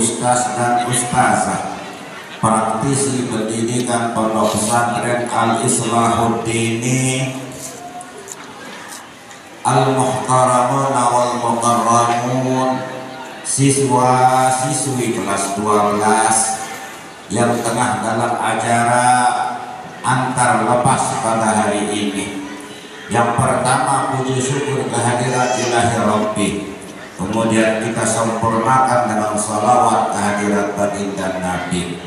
ustaz dan ustazah, praktisi pendidikan Pondok Pesantren Al-Islahuddini, Al-Muhtaramun wal Mukarramun, siswa-siswi kelas 12 yang tengah dalam acara antar lepas pada hari ini. Yang pertama, puji syukur kehadirat Ilahi Rabbi. Kemudian kita sempurnakan dengan salawat kehadirat baginda Nabi.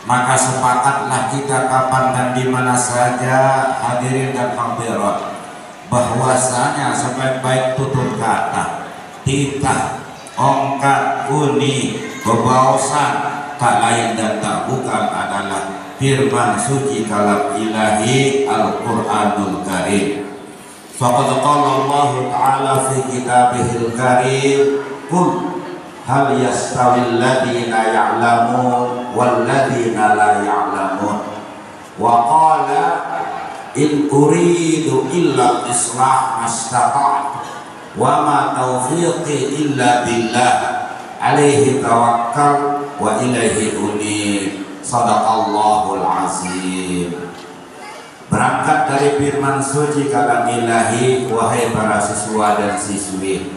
Maka sepakatlah kita kapan dan di mana saja, hadirin dan hadirat, bahwasanya sebaik-baik tutur kata, titah, ongkat, uni, bebaosan, tak lain dan tak bukan adalah firman suci kalam ilahi Al-Quranul Karim. Faqad qala Allah Ta'ala fi kitabihil karim, qul hal yastawil ladina ya'lamun wal ladina la ya'lamun, wa qala in uridu illa islah mastata'tu wa ma taufiqi illa billah alaihi tawakkal wa ilaihi unib. Sadaqallahul azim. Berangkat dari firman suci kalam ilahi, wahai para siswa dan siswi,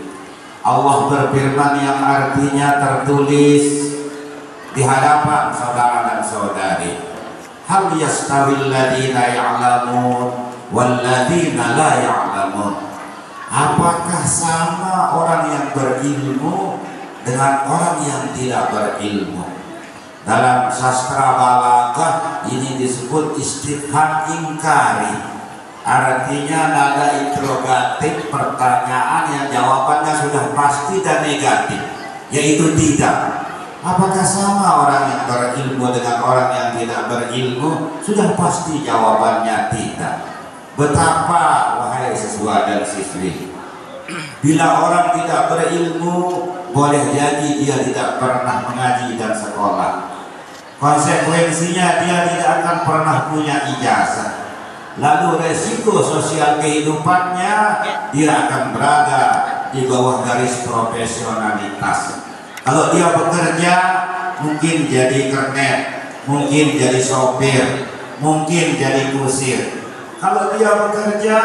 Allah berfirman yang artinya tertulis di hadapan saudara dan saudari, hal yastawil ladina ya'lamun wal ladina la ya'lamun. Apakah sama orang yang berilmu dengan orang yang tidak berilmu? Dalam sastra balaghah ini disebut istifham ingkari, artinya nada interrogatif, pertanyaan yang jawabannya sudah pasti dan negatif, yaitu tidak. Apakah sama orang yang berilmu dengan orang yang tidak berilmu? Sudah pasti jawabannya tidak. Betapa, wahai siswa dan siswi, bila orang tidak berilmu, boleh jadi dia tidak pernah mengaji dan sekolah. Konsekuensinya dia tidak akan pernah punya ijazah. Lalu resiko sosial kehidupannya, dia akan berada di bawah garis profesionalitas. Kalau dia bekerja, mungkin jadi kernet, mungkin jadi sopir, mungkin jadi kusir. Kalau dia bekerja,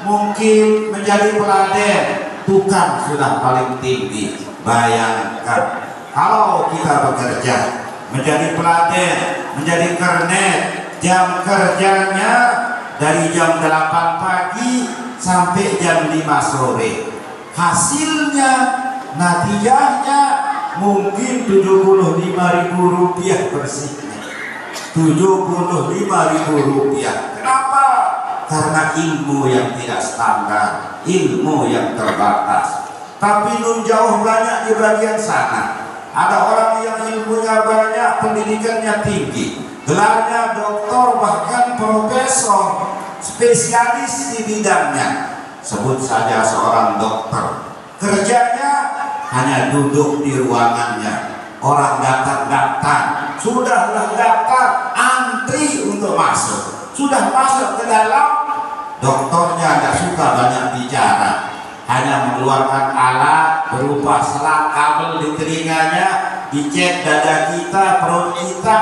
mungkin menjadi peladen, tukang sudah paling tinggi. Bayangkan, kalau kita bekerja, menjadi peladen, menjadi kernet, jam kerjanya dari jam 8 pagi sampai jam 5 sore. Hasilnya, natijahnya mungkin Rp75.000 bersihnya. Rp75.000. Kenapa? Karena ilmu yang tidak standar, ilmu yang terbatas. Tapi nun jauh banyak di bagian sana. Ada orang yang ilmunya banyak, pendidikannya tinggi, gelarnya doktor bahkan profesor, spesialis di bidangnya. Sebut saja seorang dokter, kerjanya hanya duduk di ruangannya. Orang datang, sudahlah daftar, antri untuk masuk. Sudah masuk ke dalam, dokternya tidak suka banyak bicara, hanya mengeluarkan alat berupa selang kabel di telinganya, dicek dada kita, perut kita,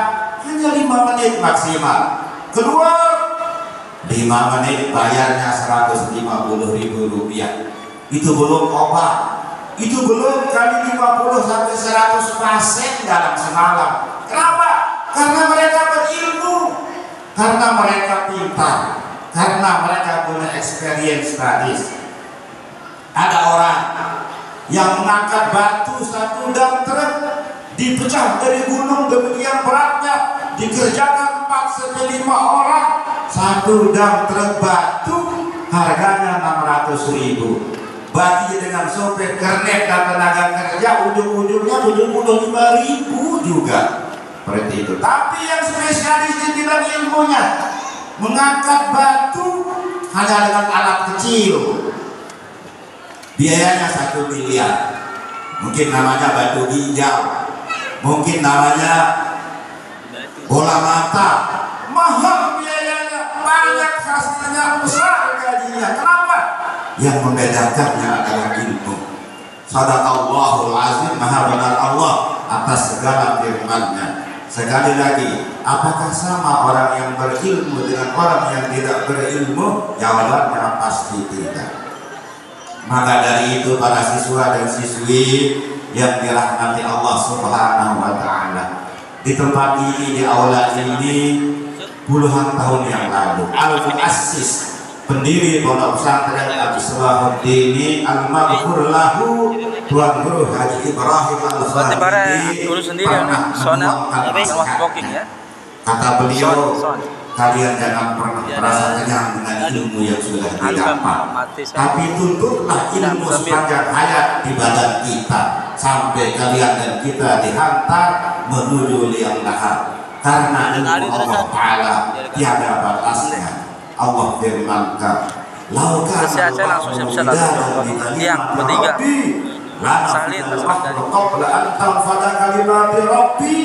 hanya 5 menit maksimal. Keluar 5 menit, bayarnya Rp150.000. Itu belum obat, itu belum kali 50 sampai 100 pasien dalam semalam. Kenapa? Karena mereka berilmu, karena mereka pintar, karena mereka punya experience studies. Ada orang yang mengangkat batu 1 dam truk, dipecah dari gunung demikian beratnya, dikerjakan 4-5 orang, 1 dam truk batu harganya Rp600.000. Bagi dengan sopir, kernet dan tenaga kerja, ujung-ujungnya Rp75.000 juga. Seperti itu. Tapi yang spesialis di bidang ilmunya, mengangkat batu hanya dengan alat kecil, biayanya 1 miliar. Mungkin namanya batu ginjal, mungkin namanya bola mata. Mahal biayanya, banyak hasilnya, besar gajinya. Kenapa? Yang membedakannya adalah ilmu. Sadaqallahul azim, maha benar Allah atas atas segala firman-Nya. Sekali lagi, apakah sama orang yang berilmu dengan orang yang tidak berilmu? Jawabannya pasti tidak. Maka dari itu para siswa dan siswi yang dirahmati Allah Subhanahu wa Ta'ala, di tempat ini, di aula ini, puluhan tahun yang lalu, al-muassis, pendiri pondok pesantren Al-Islahuddin al-Maghfur lahu, Tuan Guru Haji Ibrahim Al-Khalidi, pernah menuangkan nasihat. Kata beliau, kalian jangan pernah merasa kenyang dengan ilmu yang sudah didapat, tapi tuntutlah ilmu sepanjang hayat di badan kita, sampai kalian dan kita dihantar menuju liang lahat. Karena ilmu Allah Ta'ala tiada batasnya. Allah firmankan, laukan yang bertiga salin qabla an tanfada kalimati rabbi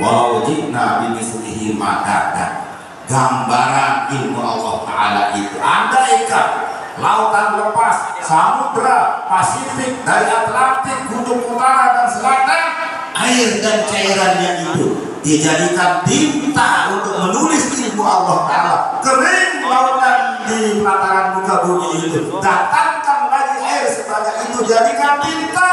walau ji'na bimislihi madada. Gambaran ilmu Allah Ta'ala itu, andaikan lautan lepas, samudra Pasifik dari Atlantik, kutub utara dan selatan, air dan cairannya itu dijadikan tinta untuk menulis ilmu Allah Ta'ala. Kering lautan di pelataran muka bumi itu, datangkan lagi air sebanyak itu, jadikan tinta,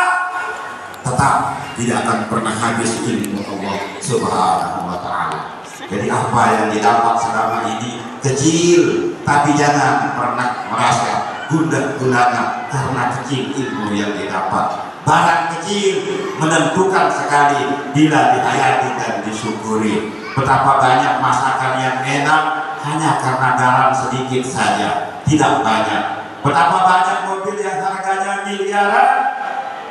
tetap tidak akan pernah habis ilmu Allah Subhanahu wa Ta'ala. Jadi apa yang didapat selama ini kecil, tapi jangan pernah merasa gundah gulana karena kecil ilmu yang didapat. Barang kecil menentukan sekali bila dihayati dan disyukuri. Betapa banyak masakan yang enak hanya karena garam sedikit saja, tidak banyak. Betapa banyak mobil yang harganya miliaran,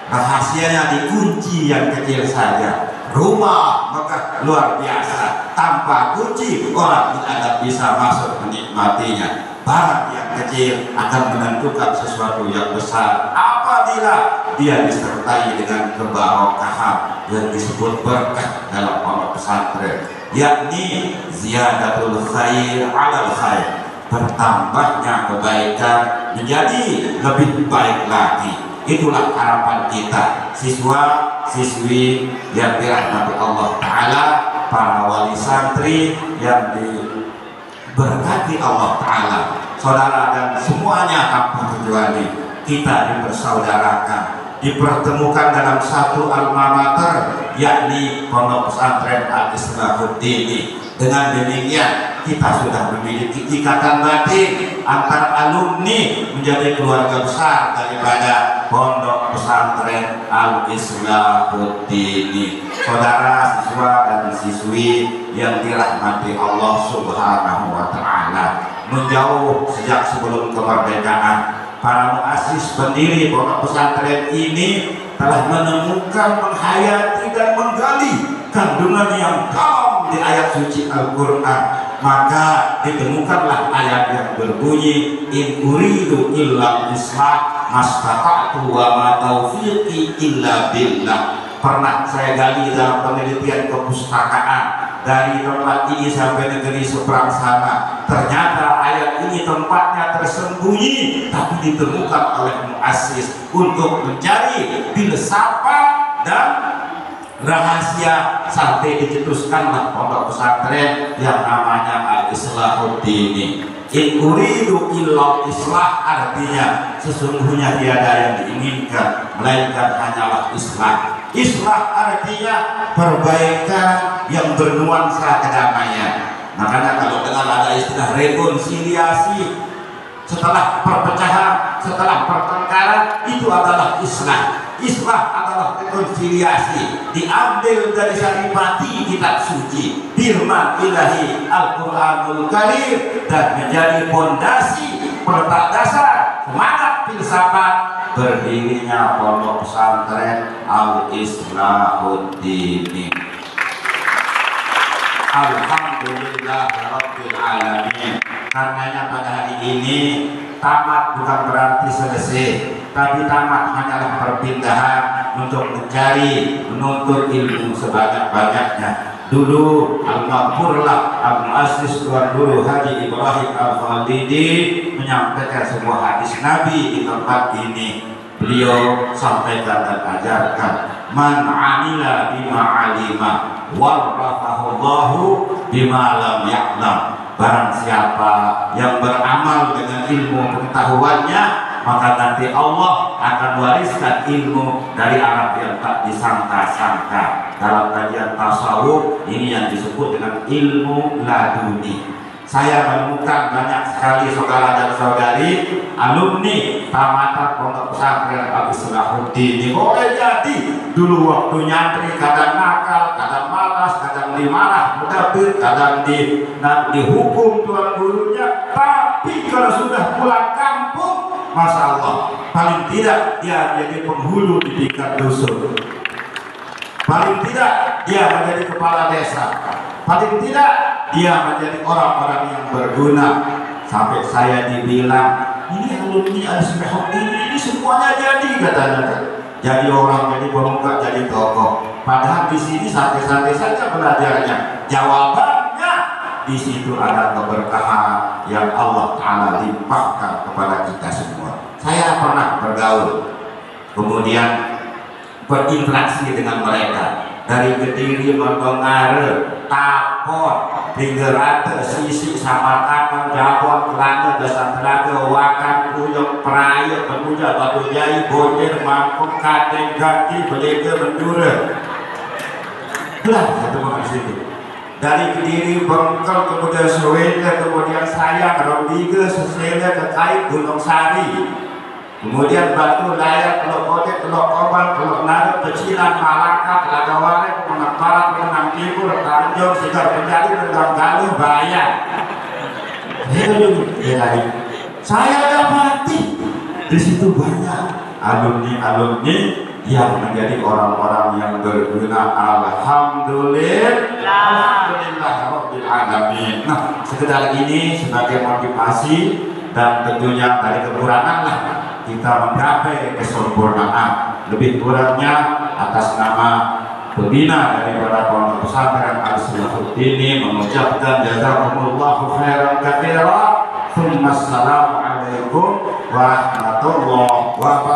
rahasianya dikunci yang kecil saja. Rumah megah luar biasa, tanpa kunci orang tidak akan bisa masuk menikmatinya. Barang yang kecil akan menentukan sesuatu yang besar apabila dia disertai dengan kebarokahan yang disebut berkah dalam pondok pesantren, yakni ziyadatul khair alal khair, bertambahnya kebaikan menjadi lebih baik lagi. Itulah harapan kita, siswa siswi yang dirahmati Allah Ta'ala, para wali santri yang diberkati Allah Ta'ala, saudara dan semuanya tanpa kecuali, kita dipersaudarakan, dipertemukan dalam satu alma mater, yakni pondok pesantren Al-Islahuddin. Dengan demikian kita sudah memiliki ikatan batin antar alumni menjadi keluarga besar daripada pondok pesantren Al-Islahuddin. Saudara siswa dan siswi yang dirahmati Allah Subhanahu wa Ta'ala, menjauh sejak sebelum kemerdekaan, para muassis pendiri pondok pesantren ini telah menemukan, menghayati dan menggali kandungan yang dalam di ayat suci Al-Quran. Maka ditemukanlah ayat yang berbunyi, in uridu illa islah mastata'tu wa ma taufiqi illa billah. Pernah saya gali dalam penelitian kepustakaan dari tempat ini sampai negeri seberang sana. Ternyata ayat ini tempatnya tersembunyi, tapi ditemukan oleh muassis untuk mencari filsafat dan rahasia sampai dicetuskanlah pondok pesantren yang namanya Al-Islahuddin. In uridu illa islah, artinya sesungguhnya tiada yang diinginkan melainkan hanyalah islah. Islah artinya perbaikan yang bernuansa kedamaian. Makanya kalau dengar ada istilah rekonsiliasi, setelah perpecahan, setelah pertengkaran, itu adalah islah. Islah adalah rekonsiliasi, diambil dari saripati kitab suci, firman ilahi Al-Quranul Karim, dan menjadi fondasi peletak dasar semangat filsafat berdirinya pondok pesantren Al-Islahuddin. Alhamdulillah Rabbil Alamin. Karenanya pada hari ini tamat bukan berarti selesai, tapi tamat hanyalah perpindahan untuk mencari, menuntut ilmu sebanyak-banyaknya. Dulu Al-Maghfurlah Al-Muassis Tuan Guru Haji Ibrahim Al-Khalidi menyampaikan semua hadis Nabi di tempat ini. Beliau sampaikan dan ajarkan man amila bima alima warafahullahu bima lam ya'lam. Barang siapa yang beramal dengan ilmu pengetahuannya, maka nanti Allah akan wariskan ilmu dari arah yang tak disangka-sangka. Dalam kajian tasawuf ini yang disebut dengan ilmu laduni. Saya menemukan banyak sekali saudara dan saudari alumni tamatan pondok pesantren Abu Salahuddin. Boleh jadi dulu waktu nyantri kadang nakal, kadang malas, kadang dimarah mudabir, kadang dihukum tuan gurunya. Tapi kalau sudah pulang kampung, masya Allah, paling tidak dia menjadi penghulu di tingkat dusun. Paling tidak dia menjadi kepala desa. Paling tidak dia menjadi orang-orang yang berguna. Sampai saya dibilang, ini alumni Al-Salahuddin ini semuanya jadi, katanya kan. Jadi orang, jadi pemuka, jadi tokoh. Padahal di sini santai-santai saja belajarnya. Jawabannya di situ ada keberkahan yang Allah Ta'ala limpahkan kepada kita semua. Saya pernah bergaul, kemudian berinteraksi dengan mereka dari Kediri, Mangongare, Tapon, Tinggerate, Sisi, Samatakan, Jabon, Kelana, Dasar Telaga, Wakan, Kuyok, Peraya, Pemuda, Batu Jai, Bojer, Mangkuk, Kateng, Gati, Belega, Mendura. Itulah satu di situ. Dari Kediri, Bengkel, kemudian Sweden, kemudian Sayang, Rombiga, Sesela, Kekait, Gunung Sari. Kemudian Batu Layar, Teluk Kotek, Teluk Koban, Teluk Nado, Pecilan, Malaka, Telaga Walet, Menang Barat, Menang Timur, Tanjung, Sigar Penjali, Menang Galuh, Bayan. Saya dapati di situ banyak alumni-alumni yang menjadi orang-orang yang berguna. Alhamdulillah, alhamdulillah rabbil alamin. Nah, sekedar ini sebagai motivasi dan tentunya dari kekurangan lah kita menggapai kesempurnaan. Lebih kurangnya atas nama pembina dari para pondok pesantren Al-Salahuddin ini mengucapkan jazakumullahu khairan katsira. Assalamualaikum warahmatullahi wabarakatuh.